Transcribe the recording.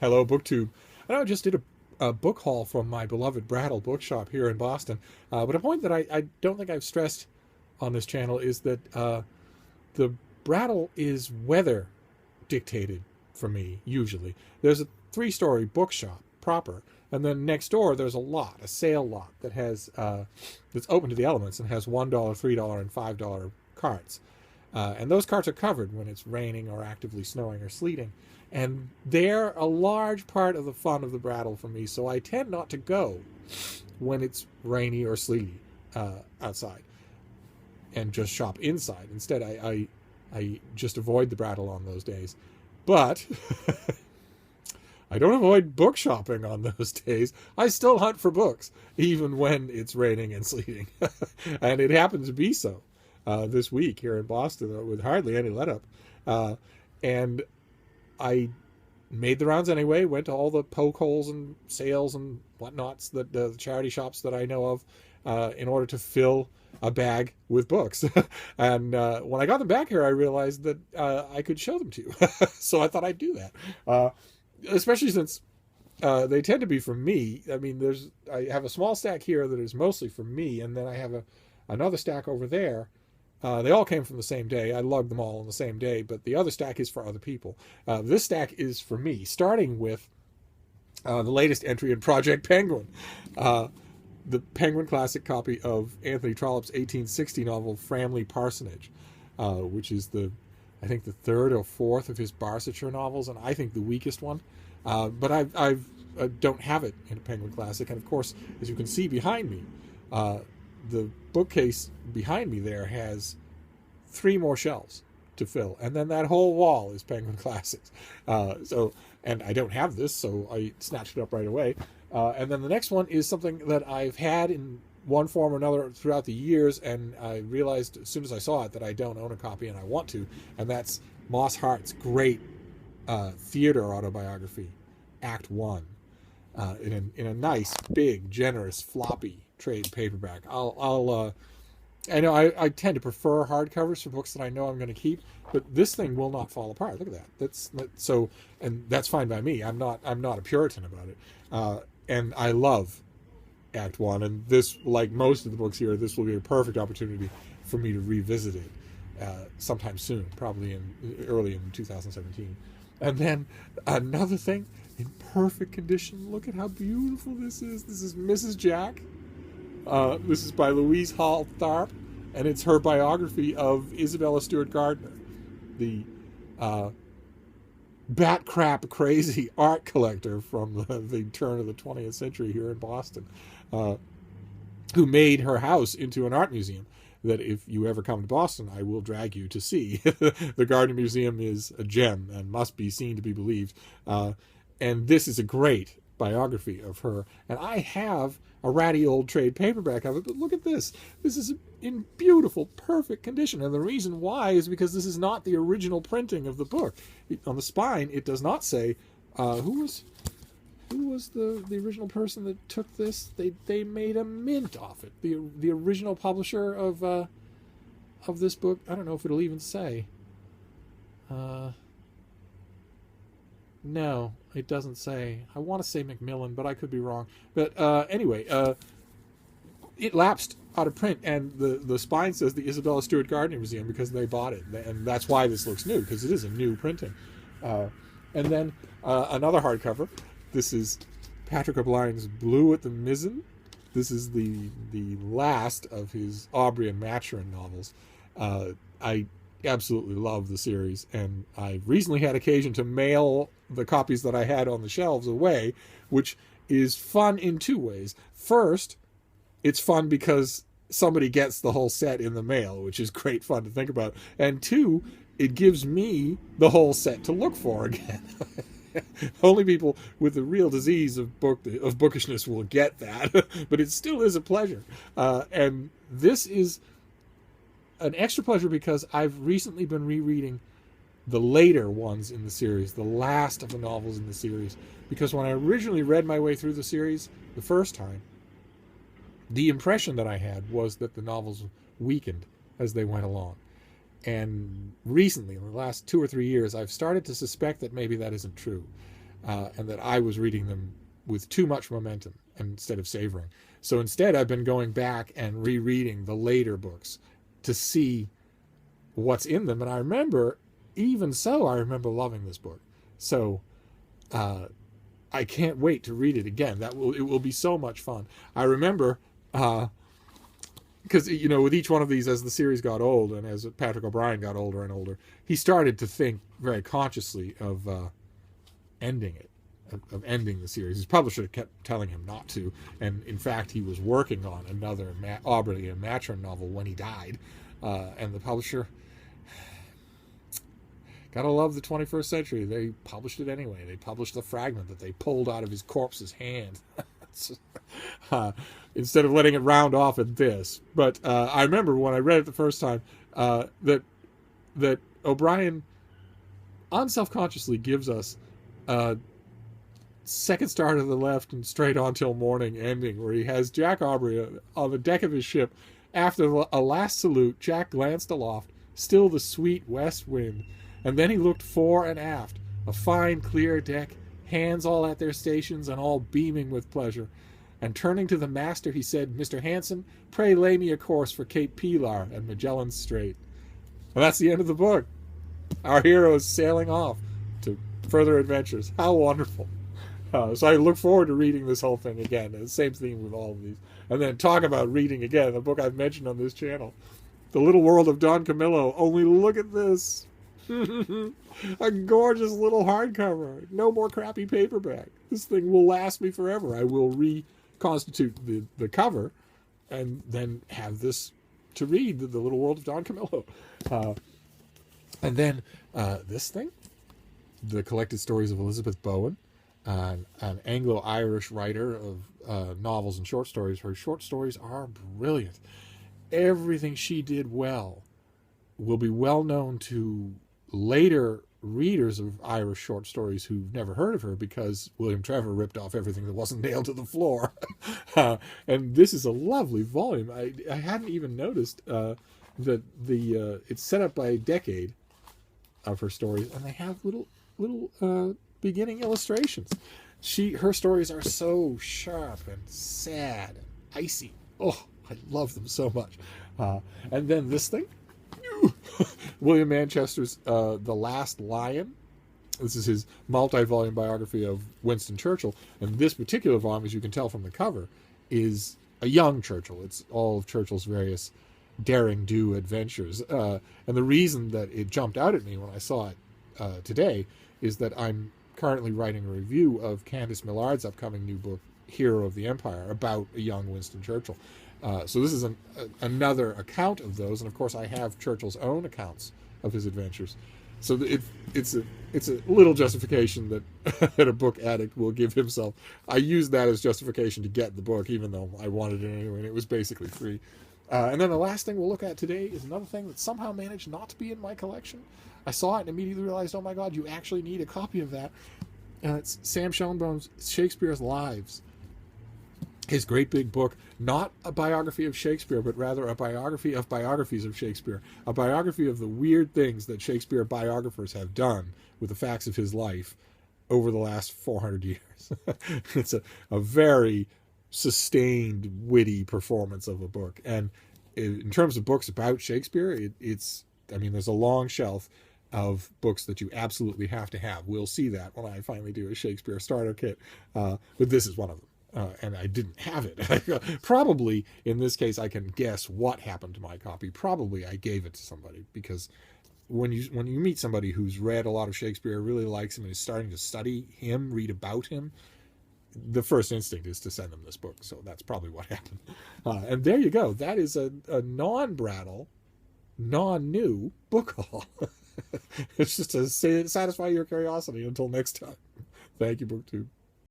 Hello, BookTube. I know I just did a book haul from my beloved Brattle bookshop here in Boston, but a point that I don't think I've stressed on this channel is that the Brattle is weather dictated for me, usually. There's a three-story bookshop proper, and then next door there's a sale lot that has that's open to the elements and has $1, $3, and $5 carts. And those carts are covered when it's raining or actively snowing or sleeting. And they're a large part of the fun of the Brattle for me, so I tend not to go when it's rainy or sleety outside and just shop inside. Instead, I just avoid the Brattle on those days. But I don't avoid book shopping on those days. I still hunt for books, even when it's raining and sleeting. And it happens to be so this week here in Boston with hardly any let-up. And I made the rounds anyway, went to all the poke holes and sales and whatnots, that the charity shops that I know of, in order to fill a bag with books. And when I got them back here, I realized that I could show them to you. So I thought I'd do that. Especially since they tend to be from me. I mean, I have a small stack here that is mostly from me, and then I have another stack over there. They all came from the same day. I lugged them all on the same day, but the other stack is for other people. This stack is for me, starting with the latest entry in Project Penguin, the Penguin Classic copy of Anthony Trollope's 1860 novel Framley Parsonage, which is I think the third or fourth of his Barsetshire novels, and I think the weakest one. But I don't have it in a Penguin Classic, and of course, as you can see behind me, the bookcase behind me there has 3 more shelves to fill, and then that whole wall is Penguin Classics. And I don't have this, so I snatched it up right away. And then the next one is something that I've had in one form or another throughout the years, and I realized as soon as I saw it that I don't own a copy and I want to, and that's Moss Hart's great theater autobiography, Act One, in a nice, big, generous, floppy trade paperback. I know I tend to prefer hardcovers for books that I know I'm going to keep, but this thing will not fall apart. Look at that. And that's fine by me. I'm not a Puritan about it. And I love Act One, and this, like most of the books here, this will be a perfect opportunity for me to revisit it sometime soon, probably early in 2017. And then another thing in perfect condition. Look at how beautiful this is. This is Mrs. Jack. This is by Louise Hall Tharp, and it's her biography of Isabella Stewart Gardner, the bat crap crazy art collector from the turn of the 20th century here in Boston, who made her house into an art museum that if you ever come to Boston, I will drag you to see. The Gardner Museum is a gem and must be seen to be believed. And this is a great biography of her. And I have a ratty old trade paperback of it, but look at this. This is in beautiful, perfect condition. And the reason why is because this is not the original printing of the book. On the spine, it does not say who was the original person that took this. They made a mint off it. The original publisher of this book. I don't know if it'll even say. No, it doesn't say. I want to say Macmillan, but I could be wrong. But anyway, it lapsed out of print, and the spine says the Isabella Stewart Gardner Museum because they bought it, and that's why this looks new, because it is a new printing. And then another hardcover. This is Patrick O'Brien's Blue at the Mizzen. This is the last of his Aubrey-Maturin novels. I absolutely love the series, and I recently had occasion to mail the copies that I had on the shelves away, which is fun in 2 ways. First, it's fun because somebody gets the whole set in the mail, which is great fun to think about. And 2, it gives me the whole set to look for again. Only people with the real disease of bookishness will get that, but it still is a pleasure. And this is an extra pleasure because I've recently been rereading the later ones in the series, the last of the novels in the series, because when I originally read my way through the series the first time, the impression that I had was that the novels weakened as they went along. And recently, in the last 2 or 3 years, I've started to suspect that maybe that isn't true. and that I was reading them with too much momentum instead of savoring. So instead, I've been going back and rereading the later books to see what's in them. And I remember, even so, I remember loving this book. So I can't wait to read it again. It will be so much fun. I remember, because with each one of these, as the series got old and as Patrick O'Brian got older and older, he started to think very consciously of ending it, of ending the series. His publisher kept telling him not to, and in fact, he was working on another Aubrey-Maturin novel when he died, and the publisher. Gotta love the 21st century. They published it anyway. They published the fragment that they pulled out of his corpse's hand. Instead of letting it round off at this. But I remember when I read it the first time that O'Brian unselfconsciously gives us a second star to the left and straight on till morning ending, where he has Jack Aubrey on the deck of his ship. After a last salute, Jack glanced aloft, still the sweet west wind, and then he looked fore and aft, a fine clear deck, hands all at their stations and all beaming with pleasure. And turning to the master, he said, "Mr. Hanson, pray lay me a course for Cape Pilar and Magellan's Strait." And that's the end of the book. Our hero is sailing off to further adventures. How wonderful. So I look forward to reading this whole thing again. The same theme with all of these. And then talk about reading again, the book I've mentioned on this channel. The Little World of Don Camillo. Only look at this. A gorgeous little hardcover. No more crappy paperback. This thing will last me forever. I will reconstitute the cover and then have this to read, The Little World of Don Camillo. And then this thing, The Collected Stories of Elizabeth Bowen, an Anglo-Irish writer of novels and short stories. Her short stories are brilliant. Everything she did well will be well known to later readers of Irish short stories who've never heard of her, because William Trevor ripped off everything that wasn't nailed to the floor. And this is a lovely volume. I hadn't even noticed that it's set up by a decade of her stories, and they have little beginning illustrations. Her stories are so sharp and sad and icy. Oh, I love them so much. And then this thing, William Manchester's The Last Lion. This is his multi-volume biography of Winston Churchill. And this particular volume, as you can tell from the cover, is a young Churchill. It's all of Churchill's various daring-do adventures. And the reason that it jumped out at me when I saw it today is that I'm currently writing a review of Candice Millard's upcoming new book, Hero of the Empire, about a young Winston Churchill. So this is another account of those, and of course I have Churchill's own accounts of his adventures. So it's a little justification that that a book addict will give himself. I used that as justification to get the book, even though I wanted it anyway, and it was basically free. And then the last thing we'll look at today is another thing that somehow managed not to be in my collection. I saw it and immediately realized, oh my God, you actually need a copy of that. And it's Sam Schoenbaum's Shakespeare's Lives. His great big book, not a biography of Shakespeare, but rather a biography of biographies of Shakespeare, a biography of the weird things that Shakespeare biographers have done with the facts of his life over the last 400 years. It's a very sustained, witty performance of a book. And in terms of books about Shakespeare, there's a long shelf of books that you absolutely have to have. We'll see that when I finally do a Shakespeare starter kit. But this is one of them. And I didn't have it. Probably, in this case, I can guess what happened to my copy. Probably I gave it to somebody, because when you meet somebody who's read a lot of Shakespeare, really likes him, and is starting to study him, read about him, the first instinct is to send them this book. So that's probably what happened. And there you go. That is a non-Brattle, non-new book haul. It's just to satisfy your curiosity. Until next time. Thank you, BookTube.